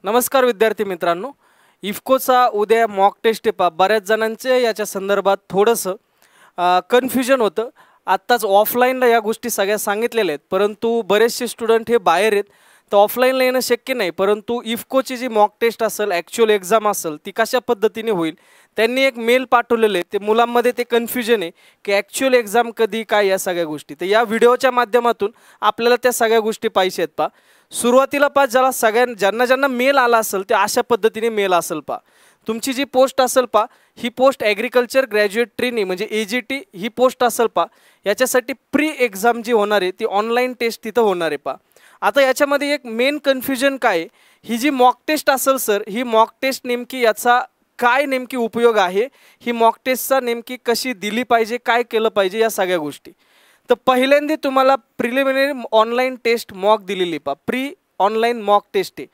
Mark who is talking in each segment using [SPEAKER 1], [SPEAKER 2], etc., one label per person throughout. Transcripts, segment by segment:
[SPEAKER 1] नमस्कार विद्यार्थी मित्रांनो, इफ्कोचा उद्या मॉक टेस्ट आहे. बऱ्याच जणांचे याच्या संदर्भात थोडंसं कन्फ्युजन होतं. आत्ताच ऑफलाईनला या गोष्टी सगळ्या सांगितलेल्या आहेत, परंतु बरेचसे स्टुडंट हे बाहेर आहेत, तर ऑफलाईनला येणं शक्य नाही. परंतु इफ्कोची जी मॉक टेस्ट असेल, ॲक्च्युअल एक्झाम असेल, ती कशा पद्धतीने होईल त्यांनी एक मेल पाठवलेले आहे. ते मुलांमध्ये ते कन्फ्युजन आहे की ॲक्च्युअल एक्झाम कधी, काय, या सगळ्या गोष्टी. तर या व्हिडिओच्या माध्यमातून आपल्याला त्या सगळ्या गोष्टी पाहिजे आहेत. सुरुवातीला ज्याला ज्यांना मेल आला असेल ते अशा पद्धतीने मेल असेल. तुमची जी पोस्ट असेल ही पोस्ट ॲग्रिकल्चर ग्रॅज्युएट ट्रेनी म्हणजे AGT ही पोस्ट असेल. याच्यासाठी प्री एक्झाम जी होणार आहे ती ऑनलाईन टेस्ट तिथं होणार आहे. आता याच्यामध्ये एक मेन कन्फ्युजन काय आहे, ही जी मॉक टेस्ट असेल सर, ही मॉक टेस्ट नेमकी याचा काय नेमकी उपयोग आहे, ही मॉक टेस्टचा नेमकी कशी दिली पाहिजे, काय केलं पाहिजे, या सगळ्या गोष्टी. तर पहिल्यांदा तुम्हाला प्रिलिमिनरी ऑनलाईन टेस्ट मॉक दिलेली प्री ऑनलाईन मॉक टेस्ट आहे.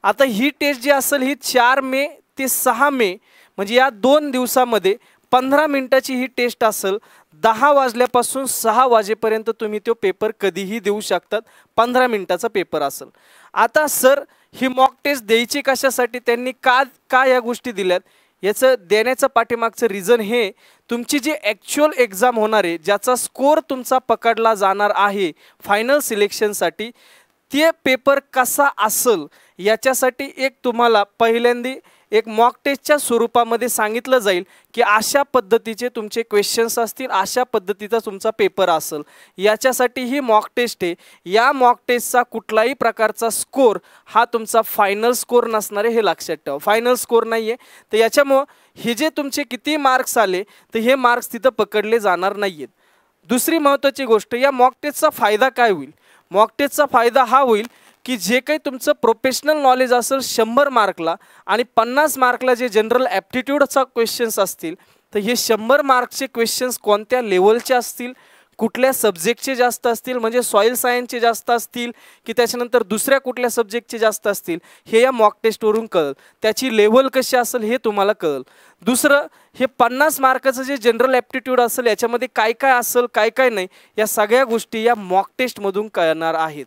[SPEAKER 1] आता ही टेस्ट जी असेल ही 4 मे ते 6 मे म्हणजे या 2 दिवसामध्ये 15 मिनिटाची ही टेस्ट असेल. 10 वाजल्यापासून 6 वाजेपर्यंत तुम्ही तो पेपर कधीही देऊ शकतात. 15 मिनिटाचा पेपर असेल. आता सर ही मॉक टेस्ट द्यायची कशासाठी, त्यांनी का या गोष्टी दिल्यात, याचं देण्याचं पाठीमागचं रिझन हे, तुमची जी ॲक्च्युअल एक्झाम होणार आहे, ज्याचा स्कोर तुमचा पकडला जाणार आहे फायनल सिलेक्शनसाठी, ते पेपर कसा असेल याच्यासाठी एक तुम्हाला पहिल्यांदा एक मॉक टेस्टच्या स्वरूपामध्ये सांगितलं जाईल की अशा पद्धतीचे तुमचे क्वेश्चन्स असतील, अशा पद्धतीचा तुमचा पेपर असेल. याच्यासाठी ही मॉक टेस्ट आहे. या मॉक टेस्टचा कुठलाही प्रकारचा स्कोर हा तुमचा फायनल स्कोर नसणार आहे, हे लक्षात ठेवा. फायनल स्कोर नाही आहे. तर याच्यामुळं हे जे तुमचे किती मार्क्स आले तर हे मार्क्स तिथं पकडले जाणार नाही आहेत. दुसरी महत्त्वाची गोष्ट, या मॉक टेस्टचा फायदा काय होईल. मॉक टेस्टचा फायदा हा होईल की जे काही तुमचं प्रोफेशनल नॉलेज असेल 100 मार्कला आणि 50 मार्कला जे जनरल ॲप्टिट्यूडचा क्वेश्चन्स असतील, तर हे 100 मार्क्सचे क्वेश्चन्स कोणत्या लेवलचे असतील, कुठल्या सब्जेक्टचे जास्त असतील, म्हणजे सॉईल सायन्सचे जास्त असतील की त्याच्यानंतर दुसऱ्या कुठल्या सब्जेक्टचे जास्त असतील, हे या मॉक टेस्टवरून कळेल. त्याची लेवल कशी असेल हे तुम्हाला कळेल. दुसरं, हे 50 मार्काचं जे जनरल ॲप्टिट्यूड असेल याच्यामध्ये काय काय असेल, काय काय नाही, या सगळ्या गोष्टी या मॉक टेस्टमधून कळणार आहेत.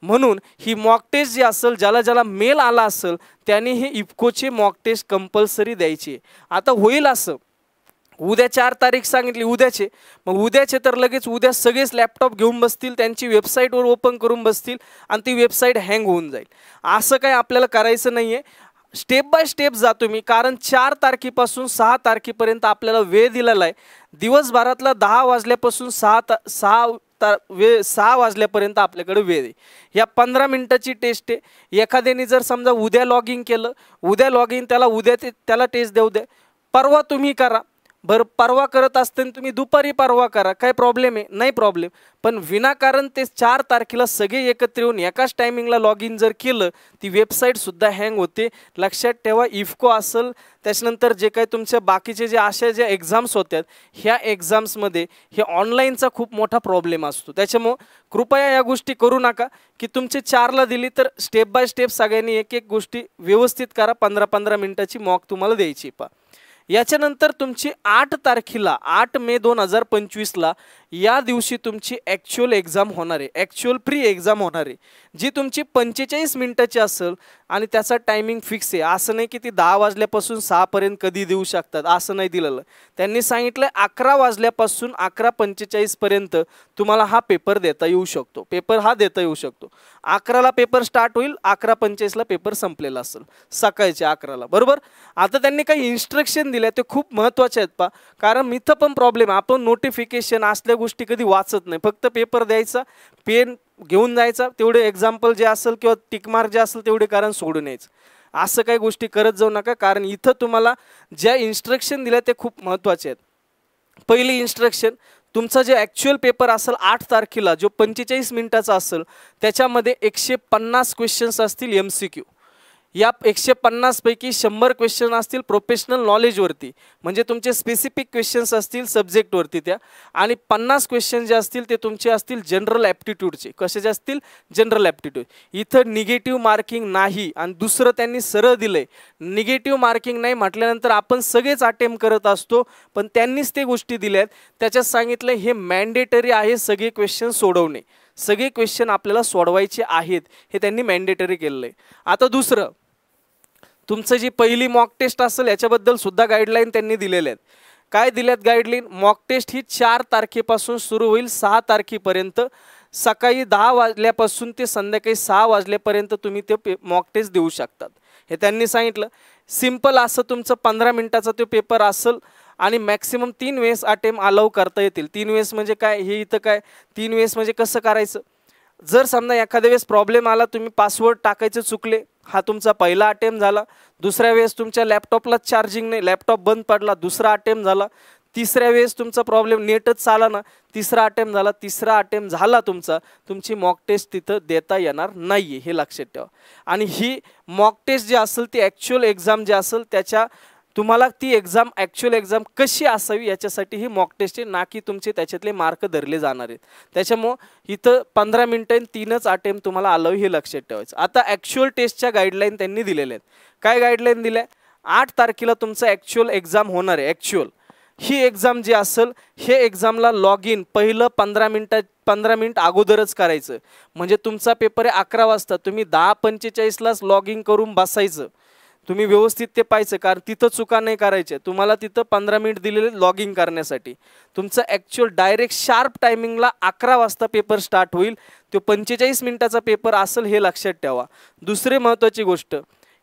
[SPEAKER 1] म्हणून ही मॉक टेस्ट जी असेल, ज्याला मेल आला असेल त्याने हे इफ्कोचे मॉक टेस्ट कंपल्सरी द्यायची. आता होईल असं, उद्या 4 तारीख सांगितली उद्याचे, मग उद्याचे तर लगेच उद्या सगळेच लॅपटॉप घेऊन बसतील, त्यांची वेबसाईटवर ओपन करून बसतील आणि ती वेबसाईट हँग होऊन जाईल. असं काही आपल्याला करायचं नाही आहे. स्टेप बाय स्टेप जातो मी, कारण 4 तारखेपासून 6 तारखेपर्यंत आपल्याला वेळ दिलेला आहे. दिवसभरातला 10 वाजल्यापासून 6 वाजल्यापर्यंत आपल्याकडे वेळ आहे. या 15 मिनिटाची टेस्ट आहे. एखाद्याने जर समजा उद्या लॉग इन केलं, उद्या लॉग इन त्याला टेस्ट देऊ द्या. परवा तुम्ही करा. बरं, परवा करत असताना तुम्ही दुपारी परवा करा, काय प्रॉब्लेम आहे, नाही प्रॉब्लेम. पण विनाकारण ते 4 तारखेला सगळे एकत्र येऊन एकाच टायमिंगला लॉग इन जर केलं, ती वेबसाईटसुद्धा हँग होते. लक्षात ठेवा, इफ्को असेल, त्याच्यानंतर जे काही तुमच्या बाकीचे ज्या एक्झाम्स होत्यात, ह्या एक्झाम्समध्ये हे ऑनलाईनचा खूप मोठा प्रॉब्लेम असतो. त्याच्यामुळं कृपया या गोष्टी करू नका की तुमचे 4ला दिली तर स्टेप बाय स्टेप सगळ्यांनी एक एक गोष्टी व्यवस्थित करा. 15-15 मिनिटाची मॉक तुम्हाला द्यायची. याच्यानंतर तुमची 8 तारखेला 8 मे 2025ला या दिवशी तुमची ॲक्च्युअल एक्झाम होणार आहे. ॲक्च्युअल प्री एक्झाम होणार आहे, जी तुमची 45 मिनिटाची असेल आणि त्याचा टायमिंग फिक्स आहे. असं नाही की ती 10 वाजल्यापासून 6 पर्यंत कधी देऊ शकतात, असं नाही दिलेलं. त्यांनी सांगितलं 11 वाजल्यापासून 11:45 पर्यंत तुम्हाला हा पेपर देता येऊ शकतो. 11ला पेपर स्टार्ट होईल, 11:45ला पेपर संपलेला असेल, सकाळच्या 11ला, बरोबर. आता त्यांनी काही इन्स्ट्रक्शन दिल्या, ते खूप महत्त्वाचे आहेत. कारण इथं पण प्रॉब्लेम, आपण नोटिफिकेशन असल्या गोष्टी कधी वाचत नाही. फक्त पेपर द्यायचा, पेन घेऊन जायचा, तेवढे एक्झाम्पल जे असेल किंवा टिकमार्क जे असेल तेवढे कारण सोडून यायचं. असं काही गोष्टी करत जाऊ नका, कारण इथं तुम्हाला ज्या इन्स्ट्रक्शन दिल्या ते खूप महत्त्वाचे आहेत. पहिली इन्स्ट्रक्शन, तुमचा जे ॲक्च्युअल पेपर असेल 8 तारखेला, जो 45 मिनिटाचा असेल, त्याच्यामध्ये 150 क्वेश्चन्स असतील MCQ. या 150 पैकी 100 क्वेश्चन असतील प्रोफेशनल नॉलेजवरती, म्हणजे तुमचे स्पेसिफिक क्वेश्चन्स असतील सब्जेक्टवरती त्या, आणि 50 क्वेश्चन जे असतील ते तुमचे असतील जनरल ॲप्टिट्यूडचे. कशाचे असतील, जनरल ॲप्टिट्यूड. इथं निगेटिव्ह मार्किंग नाही. आणि दुसरं त्यांनी सरळ दिलं आहे, निगेटिव्ह मार्किंग नाही म्हटल्यानंतर आपण सगळेच अटेम्प्ट करत असतो, पण त्यांनीच ते गोष्टी दिल्या आहेत. त्याच्यात सांगितलं हे मॅन्डेटरी आहे सगळे क्वेश्चन सोडवणे, सगळे क्वेश्चन आपल्याला सोडवायचे आहेत, हे त्यांनी मॅन्डेटरी केलेलं आहे. आता दुसरं, तुमचं जी पहिली मॉक टेस्ट असेल याच्याबद्दल सुद्धा गाईडलाईन त्यांनी दिलेल्या आहेत. काय दिल्यात गाईडलाईन? मॉक टेस्ट ही 4 तारखेपासून सुरू होईल 6 तारखेपर्यंत. सकाळी 10 वाजल्यापासून ते संध्याकाळी 6 वाजल्यापर्यंत तुम्ही ते मॉक टेस्ट देऊ शकतात, हे त्यांनी सांगितलं. सिम्पल असं तुमचं 15 मिनिटाचा तो पेपर असेल आणि मॅक्सिमम 3 वेळेस अटेम्प्ट अलाउ करता येतील. 3 वेळेस म्हणजे काय, हे इथं काय 3 वेळेस म्हणजे कसं करायचं? जर समजा एखाद्या वेळेस प्रॉब्लेम आला, तुम्ही पासवर्ड टाकायचे चुकले, हा तुमचा पहिला अटेम्प्ट झाला. दुसऱ्या वेळेस तुमच्या लॅपटॉपला चार्जिंग नाही, लॅपटॉप बंद पडला, दुसरा अटेम्प्ट झाला. तिसऱ्या वेळेस तुमचा प्रॉब्लेम नेटच चाला ना, तिसरा अटेम्प्ट झाला. तिसरा अटेम्प्ट झाला तुमचा, तुमची मॉक टेस्ट तिथं देता येणार नाही आहे, हे लक्षात ठेवा. आणि ही मॉक टेस्ट जी असेल ती ॲक्च्युअल एक्झाम जी असेल त्याच्या तुम्हाला ती एक्झाम ॲक्च्युअल एक्झाम कशी असावी याच्यासाठी ही मॉक टेस्ट आहे, ना की तुमचे त्याच्यातले मार्क धरले जाणार आहेत. त्याच्यामुळं इथं 15 मिनिटं 3च अटेम्प्ट तुम्हाला आलं, हे लक्षात ठेवायचं. आता ॲक्च्युअल टेस्टच्या गाईडलाईन त्यांनी दिलेल्या आहेत. काय गाईडलाईन दिल्या? 8 तारखेला तुमचं ॲक्च्युअल एक्झाम होणार आहे. ॲक्च्युअल ही एक्झाम जी असेल, हे एक्झामला लॉग इन पहिलं 15 मिनिट अगोदरच करायचं. म्हणजे तुमचा पेपर आहे 11 वाजता, तुम्ही 10:45लाच लॉग इन करून बसायचं. तुम्ही व्यवस्थित ते पाहायचं, कारण तिथं चुका नाही करायच्या. तुम्हाला तिथं 15 मिनिट दिलेले लॉग इन करण्यासाठी. तुमचं ॲक्च्युअल डायरेक्ट शार्प टायमिंगला 11 वाजता पेपर स्टार्ट होईल. तो 45 मिनिटाचा पेपर असेल, हे लक्षात ठेवा. दुसरी महत्त्वाची गोष्ट,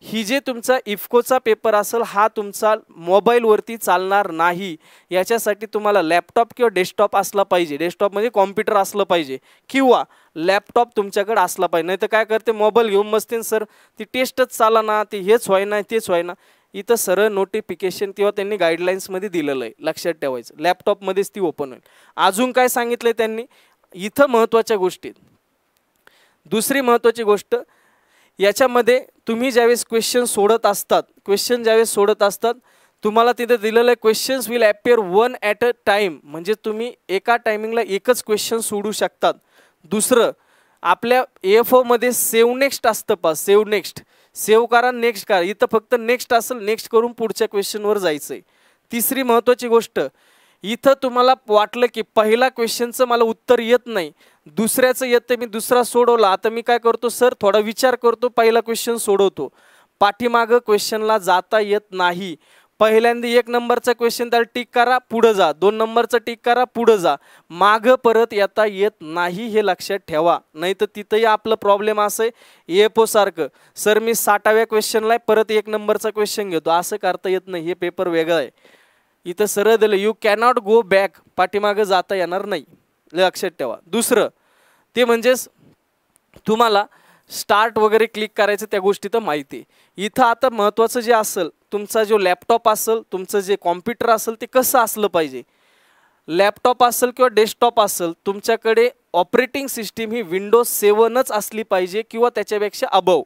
[SPEAKER 1] ही जे तुमचा इफ्कोचा पेपर असेल हा तुमचा मोबाईलवरती चालणार नाही. याच्यासाठी तुम्हाला लॅपटॉप किंवा डेस्कटॉप असला पाहिजे. डेस्कटॉपमध्ये कॉम्प्युटर असलं पाहिजे किंवा लॅपटॉप तुमच्याकडे असला पाहिजे. नाही तर काय करते, मोबाईल घेऊन बसते, सर ती टेस्टच चाला ना, ते हेच व्हायना तेच व्हायना. इथं सरळ नोटिफिकेशन किंवा त्यांनी गाईडलाईन्समध्ये दिलेलं आहे, लक्षात ठेवायचं. लॅपटॉपमध्येच ती ओपन होईल. अजून काय सांगितलं आहे त्यांनी इथं महत्त्वाच्या गोष्टी? दुसरी महत्त्वाची गोष्ट, याच्यामध्ये तुम्ही ज्यावेळेस क्वेश्चन सोडत असतात, तुम्हाला तिथे दिलेलं आहे questions will appear 1 at a time. म्हणजे तुम्ही एका टायमिंगला एकच क्वेश्चन सोडू शकतात. दुसरं, आपल्या AFOमध्ये सेव्ह नेक्स्ट असतं, सेव्ह करा नेक्स्ट करा. इथं फक्त नेक्स्ट असेल, नेक्स्ट करून पुढच्या क्वेश्चनवर जायचं आहे. तिसरी महत्त्वाची गोष्ट, इथं तुम्हाला वाटलं की पहिला क्वेश्चनचं मला उत्तर येत नाही, दुसऱ्याचं येतं, मी दुसरा सोडवला, आता मी काय करतो, सर थोडा विचार करतो, पहिला क्वेश्चन सोडवतो. पाठीमागं क्वेश्चनला जाता येत नाही. पहिल्यांदा 1 नंबरचा क्वेश्चन त्याला टिक करा, पुढं जा. 2 नंबरचा टिक करा, पुढं जा. मागं परत येता येत नाही, हे लक्षात ठेवा. नाही तर तिथंही आपलं प्रॉब्लेम असं आहे, AFO सारखं, सर मी 60व्या क्वेश्चनला परत 1 नंबरचा क्वेश्चन घेतो, असं करता येत नाही. हे पेपर वेगळं आहे. इथं सरळ दिलं, यू कॅनॉट गो बॅक, पाठीमागं जाता येणार नाही, लक्षात ठेवा. दुसरं ते म्हणजेच तुम्हाला स्टार्ट वगैरे क्लिक करायचं, त्या गोष्टी तर माहिती आहे. इथं आता महत्त्वाचं जे असेल, तुमचा जो लॅपटॉप असेल, तुमचं जे कॉम्प्युटर असेल, ते कसं असलं पाहिजे. लॅपटॉप असेल किंवा डेस्कटॉप असेल, तुमच्याकडे ऑपरेटिंग सिस्टीम ही विंडोज 7च असली पाहिजे किंवा त्याच्यापेक्षा अबव.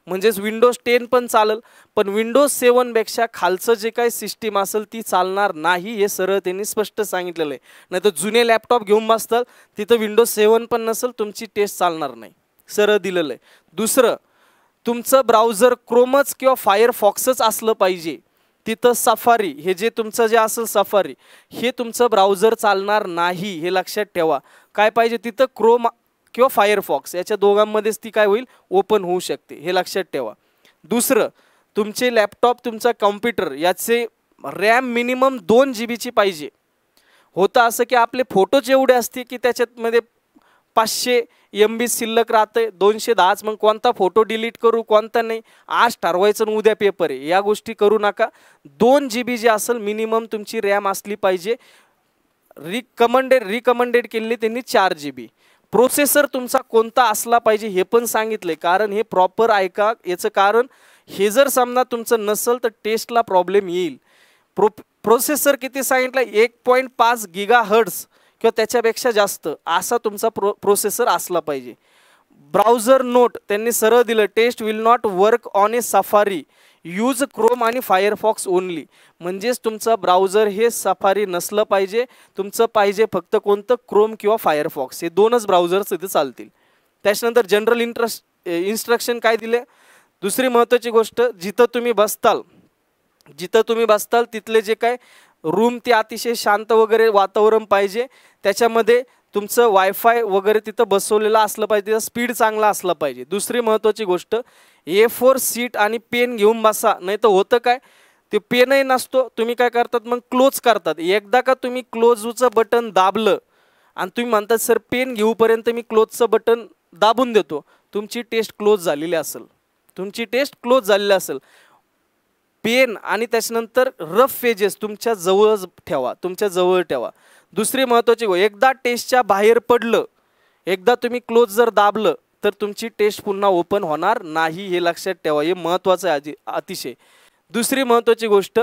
[SPEAKER 1] म्हणजेच विंडोज 10 पण चालेल, पण विंडोज 7पेक्षा खालचं जे काही सिस्टीम असेल ती चालणार नाही, हे सरळ त्यांनी स्पष्ट सांगितलेलं आहे. नाही तर जुने लॅपटॉप घेऊन बसतात, तिथं विंडोज 7 पण नसेल, तुमची टेस्ट चालणार नाही, सरळ दिलेलं आहे. दुसरं, तुमचं ब्राउझर क्रोमच किंवा फायरफॉक्सच असलं पाहिजे. तिथं सफारी, हे जे तुमचं जे असेल सफारी, हे तुमचं ब्राउझर चालणार नाही, हे लक्षात ठेवा. काय पाहिजे तिथं, क्रोम किंवा फायरफॉक्स, याच्या दोघांमध्येच ती काय होईल, ओपन होऊ शकते, हे लक्षात ठेवा. दुसरं, तुमचे लॅपटॉप, तुमचा कॉम्प्युटर याचे रॅम मिनिमम 2 GB पाहिजे. होतं असं की आपले फोटोच एवढे असते की त्याच्यामध्ये 500 MB शिल्लक राहते, 210च. मग कोणता फोटो डिलीट करू, कोणता नाही, आज ठरवायचं आणि उद्या पेपर आहे, या गोष्टी करू नका. 2 GB जे असेल मिनिमम तुमची रॅम असली पाहिजे. रिकमेंडेड केलेली त्यांनी 4 GB. प्रोसेसर तुमचा कोणता असला पाहिजे हे पण सांगितले, कारण हे प्रॉपर ऐका. याचं कारण, हे जर समजा तुमचं नसेल तर टेस्टला प्रॉब्लेम येईल. प्रोसेसर किती सांगितलं, 1.5 GHz किंवा त्याच्यापेक्षा जास्त असा तुमचा प्रोसेसर असला पाहिजे. ब्राउझर नोट त्यांनी सरळ दिलं, test will not work on a Safari, use Chrome आणि फायरफॉक्स ओनली. म्हणजेच तुमचं ब्राउझर हे सफारी नसलं पाहिजे, तुमचं पाहिजे फक्त कोणतं, क्रोम किंवा फायरफॉक्स, हे 2च ब्राउझर्स इथे चालतील. त्याच्यानंतर जनरल इन्स्ट्रक्शन काय दिले. दुसरी महत्त्वाची गोष्ट, जिथं तुम्ही बसताल तिथले जे काय रूम ते अतिशय शांत वगैरे वातावरण पाहिजे. त्याच्यामध्ये तुमचं वायफाय वगैरे तिथं बसवलेलं असलं पाहिजे, तिथं स्पीड चांगला असला पाहिजे. दुसरी महत्त्वाची गोष्ट, A4 शीट आणि पेन घेऊन बसा. नाही तर होतं काय, ते पेनही नसतो, तुम्ही काय करतात मग क्लोज करतात. एकदा का तुम्ही क्लोजचं बटन दाबलं आणि तुम्ही म्हणतात सर पेन घेऊपर्यंत मी क्लोजचं बटन दाबून देतो, तुमची टेस्ट क्लोज झालेली असेल, तुमची टेस्ट क्लोज झालेली असेल. पेन आणि त्याच्यानंतर रफ पेजेस तुमच्या जवळ ठेवा, तुमच्या जवळ ठेवा. दुसरी महत्त्वाची गोष्ट, एकदा टेस्टच्या बाहेर पडलं, एकदा तुम्ही क्लोज जर दाबलं तर तुमची टेस्ट पुन्हा ओपन होणार नाही, हे लक्षात ठेवा. हे महत्त्वाचं आहे अतिशय. दुसरी महत्त्वाची गोष्ट,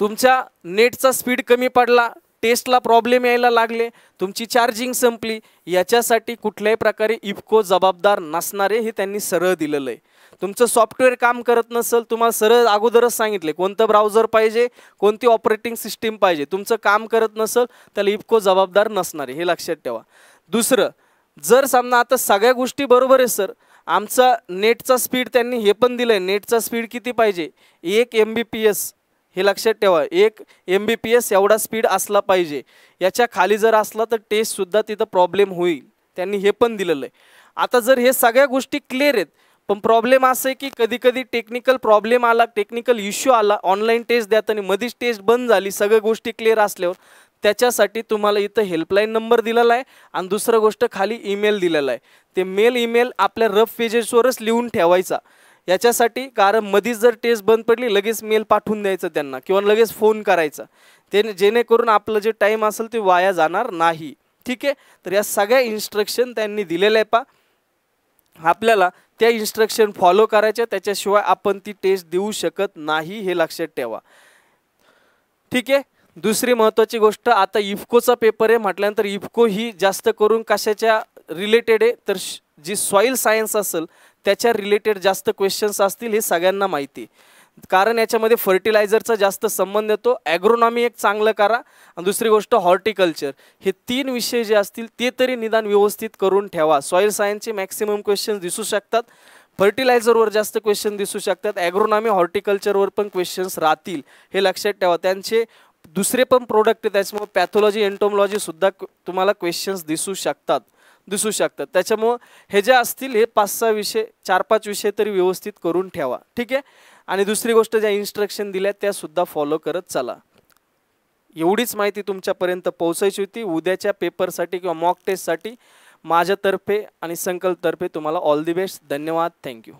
[SPEAKER 1] तुमच्या नेटचा स्पीड कमी पडला, टेस्टला प्रॉब्लेम यायला लागले, तुमची चार्जिंग संपली, याच्यासाठी कुठल्याही प्रकारे इफको जबाबदार नसणारे, हे त्यांनी सरळ दिलेलं आहे. तुमचं सॉफ्टवेअर काम करत नसेल, तुम्हाला सरळ अगोदरच सांगितले कोणतं ब्राउझर पाहिजे, कोणती ऑपरेटिंग सिस्टीम पाहिजे, तुमचं काम करत नसेल त्याला इफको जबाबदार नसणारे, हे लक्षात ठेवा. दुसरं, जर समजा आता सगळ्या गोष्टी बरोबर आहे सर, आमचा नेटचा स्पीड त्यांनी हे पण दिलं आहे, नेटचा स्पीड किती पाहिजे, 1 MBPS, हे लक्षात ठेवा, 1 MBPS एवढा स्पीड असला पाहिजे. याच्या खाली जर असला तर टेस्टसुद्धा तिथं प्रॉब्लेम होईल, त्यांनी हे पण दिलेलं आहे. आता जर हे सगळ्या गोष्टी क्लिअर आहेत, पण प्रॉब्लेम असं आहे की कधी कधी टेक्निकल प्रॉब्लेम आला, टेक्निकल इश्यू आला, ऑनलाईन टेस्ट देताना मध्येच टेस्ट बंद झाली, सगळ्या गोष्टी क्लिअर असल्यावर त्याच्यासाठी तुम्हाला इथं हेल्पलाईन नंबर दिलेला आहे आणि दुसरं गोष्ट खाली ईमेल दिलेला आहे. ते ईमेल आपल्या रफ पेजेसवरच लिहून ठेवायचा याच्यासाठी, कारण मधीच जर टेस्ट बंद पडली लगेच मेल पाठवून द्यायचं त्यांना किंवा लगेच फोन करायचा, ते जेणेकरून आपलं जे टाईम असेल ते वाया जाणार नाही. ठीक आहे, तर या सगळ्या इन्स्ट्रक्शन त्यांनी दिलेल्या आहे. पा आपल्याला त्या इन्स्ट्रक्शन फॉलो करायच्या, त्याच्याशिवाय आपण ती टेस्ट देऊ शकत नाही, हे लक्षात ठेवा. ठीक आहे. दुसरी महत्त्वाची गोष्ट, आता इफकोचा पेपर आहे म्हटल्यानंतर इफको ही जास्त करून कशाच्या रिलेटेड आहे, तर जी सॉईल सायन्स असेल त्याच्या रिलेटेड जास्त क्वेश्चन्स असतील, हे सगळ्यांना माहिती. कारण याच्यामध्ये फर्टिलायझरचा जास्त संबंध येतो. ॲग्रोनॉमी एक चांगलं करा आणि दुसरी गोष्ट हॉर्टिकल्चर, हे 3 विषय जे असतील ते तरी निदान व्यवस्थित करून ठेवा. सॉईल सायन्सचे मॅक्सिमम क्वेश्चन दिसू शकतात, फर्टिलायझरवर जास्त क्वेश्चन दिसू शकतात, ॲग्रोनॉमी हॉर्टिकल्चरवर पण क्वेश्चन्स राहतील, हे लक्षात ठेवा. त्यांचे दुसरे पण प्रोडक्ट आहे, त्याच्यामुळे पॅथॉलॉजी एंटोमॉलॉजीसुद्धा तुम्हाला क्वेश्चन्स दिसू शकतात. त्याच्यामुळं हे जे असतील हे 5-6 विषय, 4-5 विषय तरी व्यवस्थित करून ठेवा. ठीक आहे. आणि दुसरी गोष्ट, ज्या इन्स्ट्रक्शन दिल्या त्यासुद्धा फॉलो करत चला. एवढीच माहिती तुमच्यापर्यंत पोहोचायची होती. उद्याच्या पेपरसाठी किंवा मॉक टेस्टसाठी माझ्यातर्फे आणि संकल्पतर्फे तुम्हाला ऑल दी बेस्ट. धन्यवाद. थँक्यू.